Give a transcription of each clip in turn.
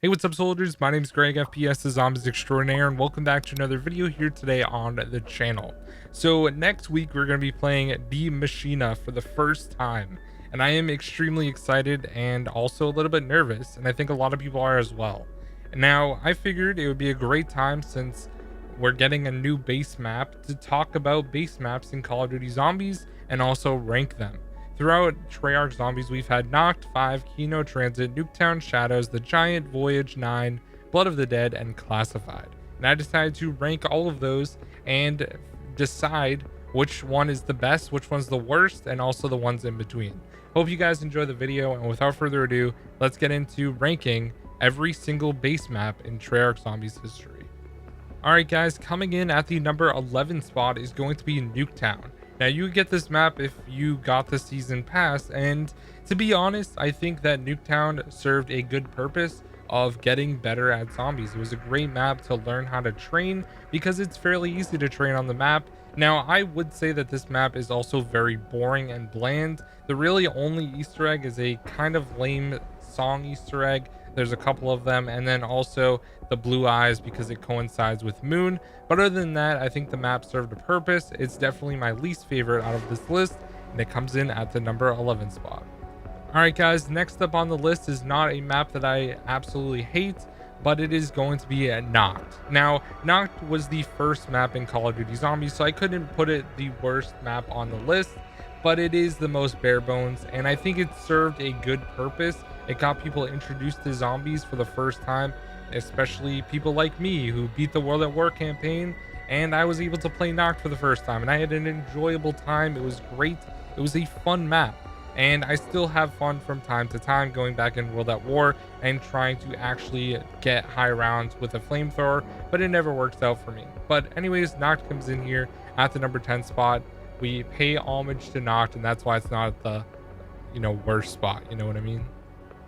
Hey, what's up, soldiers? My name is GregFPS, the Zombies Extraordinaire, and welcome back to another video here today on the channel. So next week we're going to be playing the Maschine for the first time, and I am extremely excited and also a little bit nervous, and I think a lot of people are as well. And now I figured it would be a great time, since we're getting a new base map, to talk about base maps in Call of Duty Zombies and also rank them. Throughout Treyarch Zombies, we've had Knocked, 5, Kino Transit, Nuketown, Shadows, The Giant, Voyage, 9, Blood of the Dead, and Classified. And I decided to rank all of those and decide which one is the best, which one's the worst, and also the ones in between. Hope you guys enjoy the video, and without further ado, let's get into ranking every single base map in Treyarch Zombies history. Alright guys, coming in at the number 11 spot is going to be Nuketown. Now, you get this map if you got the season pass, and to be honest, I think that Nuketown served a good purpose of getting better at zombies. It was a great map to learn how to train because it's fairly easy to train on the map. Now, I would say that this map is also very boring and bland. The really only Easter egg is a kind of lame song Easter egg. There's a couple of them, and then also the blue eyes because it coincides with Moon. But other than that, I think the map served a purpose. It's definitely my least favorite out of this list, and it comes in at the number 11 spot. Alright guys, next up on the list is not a map that I absolutely hate, but it is going to be Knocked. Now, Knocked was the first map in Call of Duty Zombies, so I couldn't put it the worst map on the list, but it is the most bare bones, and I think it served a good purpose. It got people introduced to zombies for the first time, especially people like me who beat the World at War campaign, and I was able to play Knocked for the first time, and I had an enjoyable time. It was great. It was a fun map, and I still have fun from time to time going back in World at War and trying to actually get high rounds with a flamethrower, but it never works out for me. But anyways, Knocked comes in here at the number 10 spot. We pay homage to Knocked, and that's why it's not at the worst spot, you know what I mean?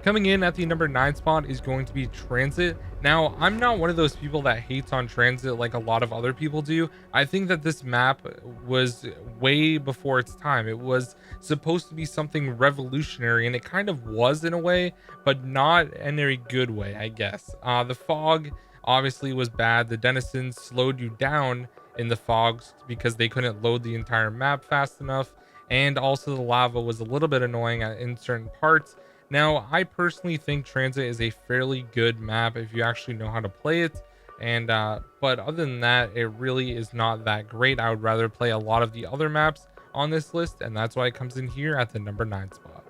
Coming in at the number 9 spot is going to be Transit. Now, I'm not one of those people that hates on Transit like a lot of other people do. I think that this map was way before its time. It was supposed to be something revolutionary, and it kind of was in a way, but not in a good way, I guess. The fog obviously was bad. The denizens slowed you down in the fogs because they couldn't load the entire map fast enough, and also the lava was a little bit annoying in certain parts. Now, I personally think Transit is a fairly good map if you actually know how to play it, and but other than that, it really is not that great. I would rather play a lot of the other maps on this list, and that's why it comes in here at the number 9 spot.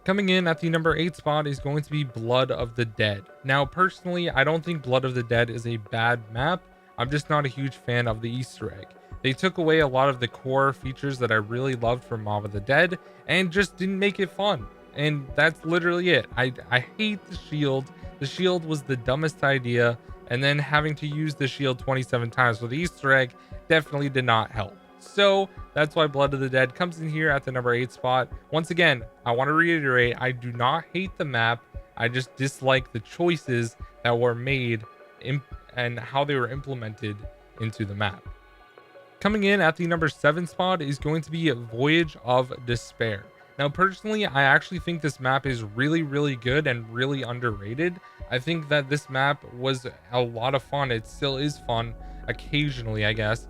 Coming in at the number 8 spot is going to be Blood of the Dead. Now, personally, I don't think Blood of the Dead is a bad map. I'm just not a huge fan of the Easter egg. They took away a lot of the core features that I really loved from WAW of the Dead and just didn't make it fun. And that's literally it. I hate the shield. The shield was the dumbest idea, and then having to use the shield 27 times for the Easter egg definitely did not help. So that's why Blood of the Dead comes in here at the number 8 spot. Once again, I want to reiterate, I do not hate the map. I just dislike the choices that were made and how they were implemented into the map. Coming in at the number 7 spot is going to be Voyage of Despair. Now, personally, I actually think this map is really, really good and really underrated. I think that this map was a lot of fun. It still is fun occasionally, I guess.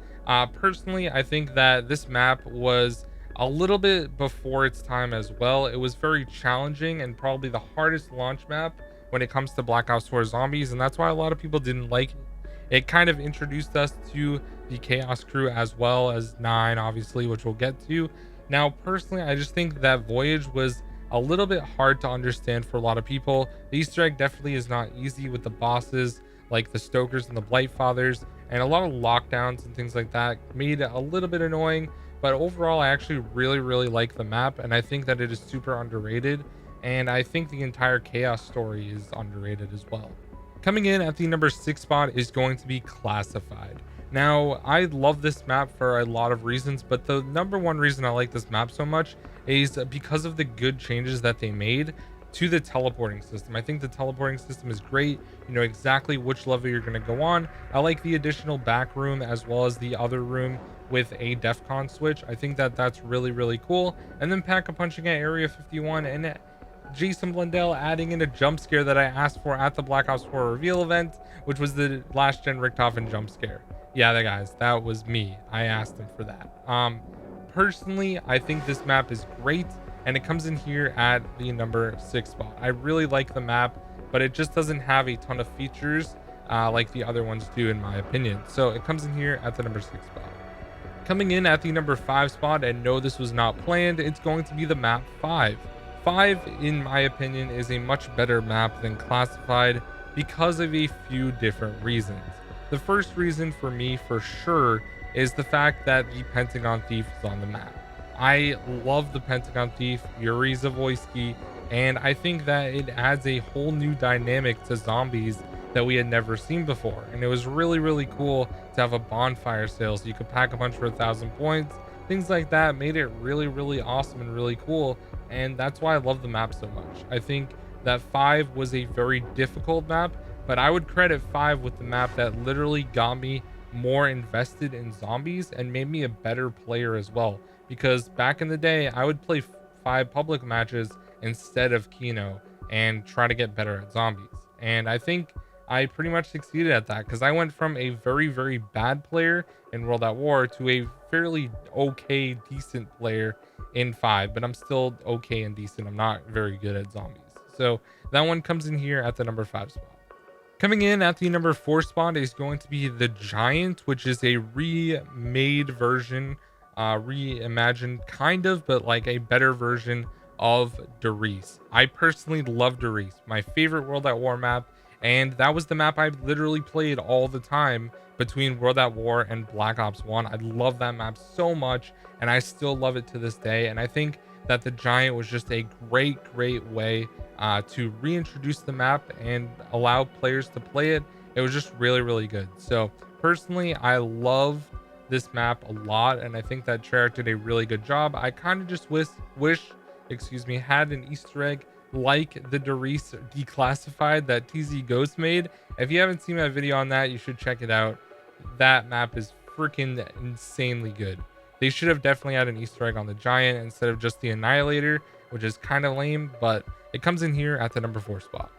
Personally, I think that this map was a little bit before its time as well. It was very challenging and probably the hardest launch map when it comes to Black Ops 4 Zombies, and that's why a lot of people didn't like it. It kind of introduced us to the Chaos crew as well as 9, obviously, which we'll get to. Now, personally, I just think that Voyage was a little bit hard to understand for a lot of people. The Easter egg definitely is not easy with the bosses like the Stokers and the Blightfathers, and a lot of lockdowns and things like that made it a little bit annoying. But overall, I actually really, really like the map, and I think that it is super underrated, and I think the entire Chaos story is underrated as well. Coming in at the number 6 spot is going to be Classified. Now, I love this map for a lot of reasons, but the number one reason I like this map so much is because of the good changes that they made to the teleporting system. I think the teleporting system is great. You know exactly which level you're going to go on. I like the additional back room as well as the other room with a DEFCON switch. I think that that's really, really cool. And then pack a punching at Area 51, and Jason Blundell adding in a jump scare that I asked for at the Black Ops 4 reveal event, which was the last gen Richtofen jump scare. Yeah, that guys, that was me. I asked him for that. Personally, I think this map is great, and it comes in here at the number 6 spot. I really like the map, but it just doesn't have a ton of features like the other ones do, in my opinion. So it comes in here at the number 6 spot. Coming in at the number 5 spot, and no, this was not planned, it's going to be the map 5. 5, in my opinion, is a much better map than Classified because of a few different reasons. The first reason for me, for sure, is the fact that the Pentagon Thief is on the map. I love the Pentagon Thief, Yuri Zavoyski, and I think that it adds a whole new dynamic to zombies that we had never seen before. And it was really, really cool to have a bonfire sale so you could pack a punch for 1,000 points. Things like that made it really, really awesome and really cool. And that's why I love the map so much. I think that 5 was a very difficult map, but I would credit 5 with the map that literally got me more invested in zombies and made me a better player as well. Because back in the day, I would play 5 public matches instead of Kino and try to get better at zombies. And I think I pretty much succeeded at that, because I went from a very, very bad player in World at War to a fairly okay, decent player in 5, but I'm still okay and decent. I'm not very good at zombies. So that one comes in here at the number 5 spot. Coming in at the number 4 spot is going to be the Giant, which is a remade version, reimagined kind of, but like a better version of Darius. I personally love Darius, my favorite World at War map, and that was the map I literally played all the time between World at War and Black Ops 1. I love that map so much, and I still love it to this day. And I think that the Giant was just a great way to reintroduce the map and allow players to play it. It was just really good. So personally, I love this map a lot, and I think that Treyarch did a really good job. I kind of just wish had an Easter egg like the Darius Declassified that TZ Ghost made. If you haven't seen my video on that, you should check it out. That map is freaking insanely good. They should have definitely had an Easter egg on the Giant instead of just the Annihilator, which is kind of lame, but it comes in here at the number 4 spot.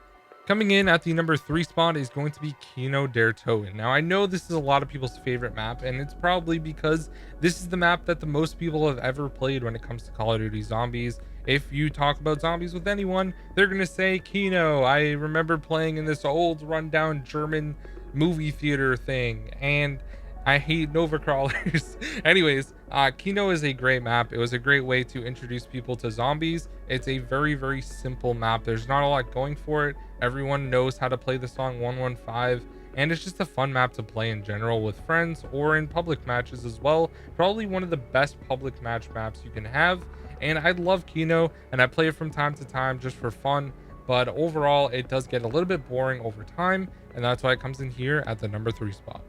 Coming in at the number 3 spot is going to be Kino Dareton. Now, I know this is a lot of people's favorite map, and it's probably because this is the map that the most people have ever played when it comes to Call of Duty Zombies. If you talk about zombies with anyone, they're going to say Kino. I remember playing in this old rundown German movie theater thing, and I hate Nova Crawlers. Anyways, Kino is a great map. It was a great way to introduce people to zombies. It's a very simple map. There's not a lot going for it. Everyone knows how to play the song 115, and it's just a fun map to play in general with friends or in public matches as well. Probably one of the best public match maps you can have. And I love Kino, and I play it from time to time just for fun, but overall it does get a little bit boring over time, and that's why it comes in here at the number 3 spot.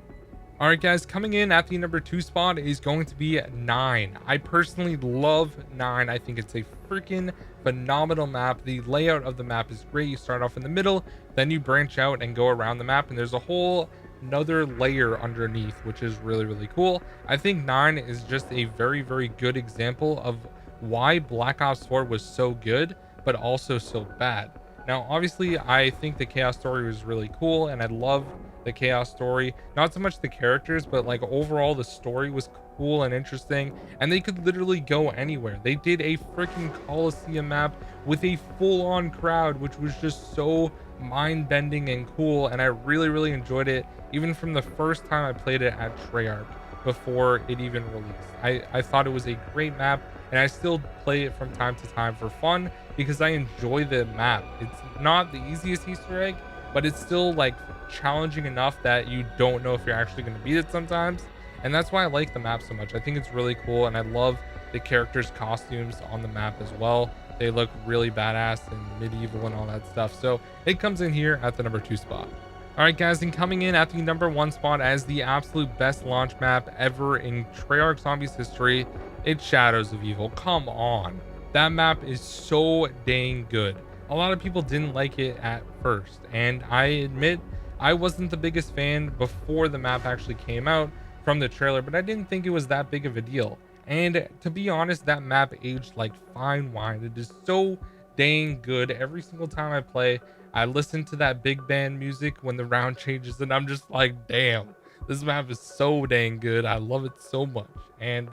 All right, guys, coming in at the number 2 spot is going to be 9. I personally love 9. I think it's a freaking phenomenal map. The layout of the map is great. You start off in the middle, then you branch out and go around the map, and there's a whole another layer underneath, which is really cool. I think 9 is just a very good example of why Black Ops 4 was so good but also so bad. Now, obviously, I think the Chaos story was really cool, and I love the Chaos story. Not so much the characters, but like overall the story was cool and interesting, and they could literally go anywhere. They did a freaking Coliseum map with a full-on crowd, which was just so mind-bending and cool, and I really enjoyed it, even from the first time I played it at Treyarch before it even released. I thought it was a great map, and I still play it from time to time for fun because I enjoy the map. It's not the easiest Easter egg, but it's still like challenging enough that you don't know if you're actually going to beat it sometimes, and that's why I like the map so much. I think it's really cool, and I love the characters' costumes on the map as well. They look really badass and medieval and all that stuff, so it comes in here at the number 2 spot. All right, guys, and coming in at the number 1 spot as the absolute best launch map ever in Treyarch Zombies history, it's Shadows of Evil. Come on, that map is so dang good. A lot of people didn't like it at first, and I admit I wasn't the biggest fan before the map actually came out from the trailer, but I didn't think it was that big of a deal. And to be honest, that map aged like fine wine. It is so dang good. Every single time I play, I listen to that big band music when the round changes, and I'm just like, damn, this map is so dang good. I love it so much. And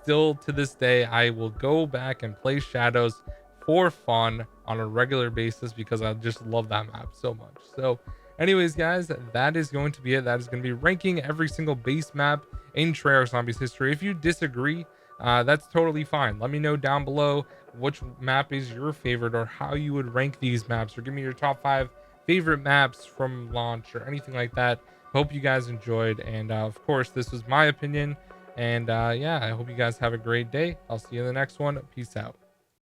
still to this day, I will go back and play Shadows for fun on a regular basis because I just love that map so much. So anyways, guys, that is going to be it. That is going to be ranking every single base map in Treyarch Zombies history. If you disagree, that's totally fine. Let me know down below which map is your favorite or how you would rank these maps, or give me your top 5 favorite maps from launch or anything like that. Hope you guys enjoyed, and of course, this was my opinion. And yeah, I hope you guys have a great day. I'll see you in the next one. Peace out.